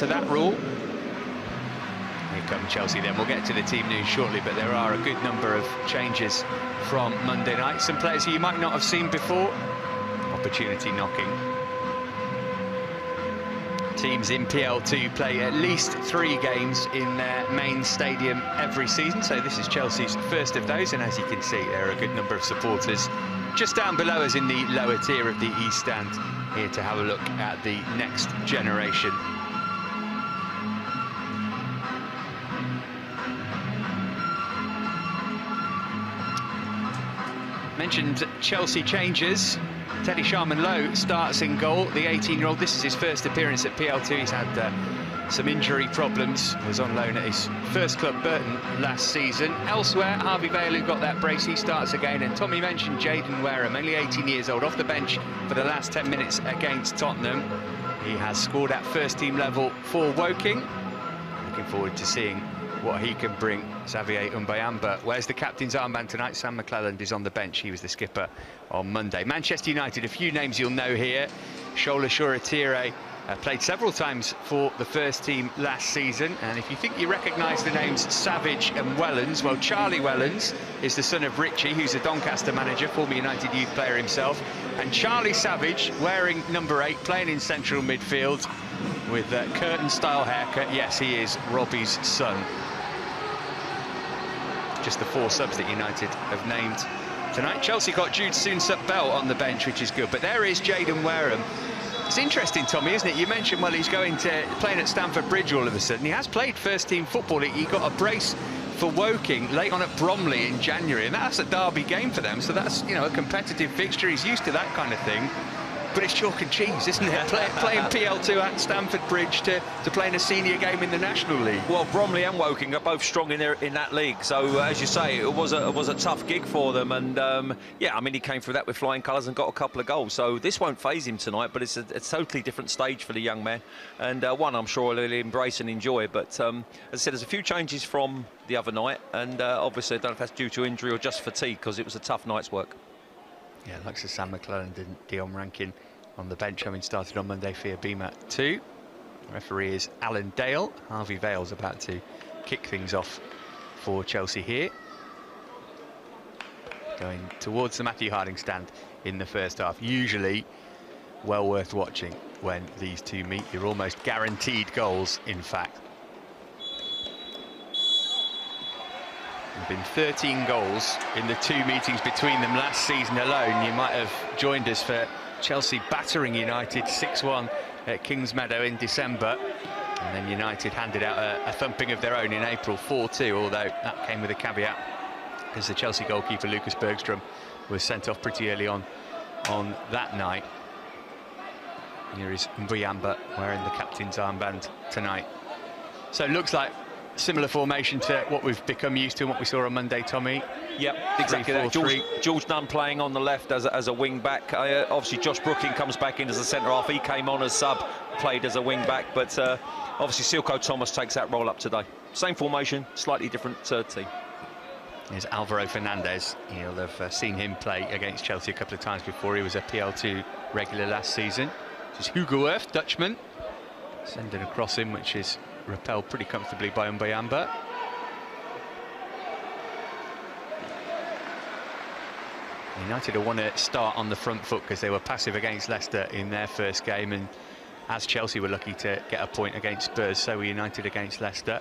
to that rule. Here come Chelsea then. We'll get to the team news shortly, but there are a good number of changes from Monday night. Some players who you might not have seen before. Opportunity knocking. Teams in PL2 play at least 3 games in their main stadium every season, so this is Chelsea's first of those, and as you can see, there are a good number of supporters just down below us in the lower tier of the East Stand, here to have a look at the next generation. Mentioned Chelsea changes. Teddy Sharman-Lowe starts in goal, the 18-year-old. This is his first appearance at PL2. He's had some injury problems. Was on loan at his first club, Burton, last season. Elsewhere, Harvey Vale, who got that brace, he starts again. And Tommy mentioned Jaden Wareham, only 18 years old, off the bench for the last 10 minutes against Tottenham. He has scored at first-team level for Woking. Looking forward to seeing what he can bring. Xavier Mbayamba wears the captain's armband tonight. Sam McClelland is on the bench. He was the skipper on Monday. Manchester United, a few names you'll know here. Shola Shoretire played several times for the first team last season, and if you think you recognise the names Savage and Wellens, well, Charlie Wellens is the son of Richie, who's a Doncaster manager, former United youth player himself, and Charlie Savage, wearing number 8, playing in central midfield with a curtain-style haircut. Yes, he is Robbie's son. Just the 4 subs that United have named tonight. Chelsea got Jude Soonsup-Bell on the bench, which is good, but there is Jaden Wareham. It's interesting, Tommy, isn't it? You mentioned, well, he's going to playing at Stamford Bridge all of a sudden. He has played first-team football. He got a brace for Woking late on at Bromley in January, and that's a derby game for them, so that's, you know, a competitive fixture. He's used to that kind of thing. But it's chalk and cheese, isn't it? Playing PL2 at Stamford Bridge to playing a senior game in the National League. Well, Bromley and Woking are both strong in that league. So, as you say, it was a tough gig for them. And, yeah, I mean, he came through that with flying colours and got a couple of goals. So this won't faze him tonight, but it's a totally different stage for the young man. And one I'm sure he'll embrace and enjoy. But, as I said, there's a few changes from the other night. And, obviously, I don't know if that's due to injury or just fatigue, because it was a tough night's work. Yeah, like Sam McClelland and Dion Rankin on the bench, having started on Monday for Beamer 2. The referee is Alan Dale. Harvey Vale's about to kick things off for Chelsea here. Going towards the Matthew Harding stand in the first half. Usually well worth watching when these two meet. You're almost guaranteed goals, in fact. There have been 13 goals in the 2 meetings between them last season alone. You might have joined us for Chelsea battering United 6-1 at Kingsmeadow in December, and then United handed out a thumping of their own in April, 4-2, although that came with a caveat because the Chelsea goalkeeper Lucas Bergstrom was sent off pretty early on that night. Here is Mbuyamba wearing the captain's armband tonight. So it looks like similar formation to what we've become used to and what we saw on Monday, Tommy. Yep, exactly that. George Nunn playing on the left as a wing back. Obviously, Josh Brooking comes back in as a centre half. He came on as sub, played as a wing back, but obviously Silko Thomas takes that role up today. Same formation, slightly different team. Here's Alvaro Fernandez. You'll have seen him play against Chelsea a couple of times before. He was a PL2 regular last season. This is Hugo Earth, Dutchman, sending across him, which is repelled pretty comfortably by Mbuyamba. United will want to start on the front foot because they were passive against Leicester in their first game, and as Chelsea were lucky to get a point against Spurs, so were United against Leicester.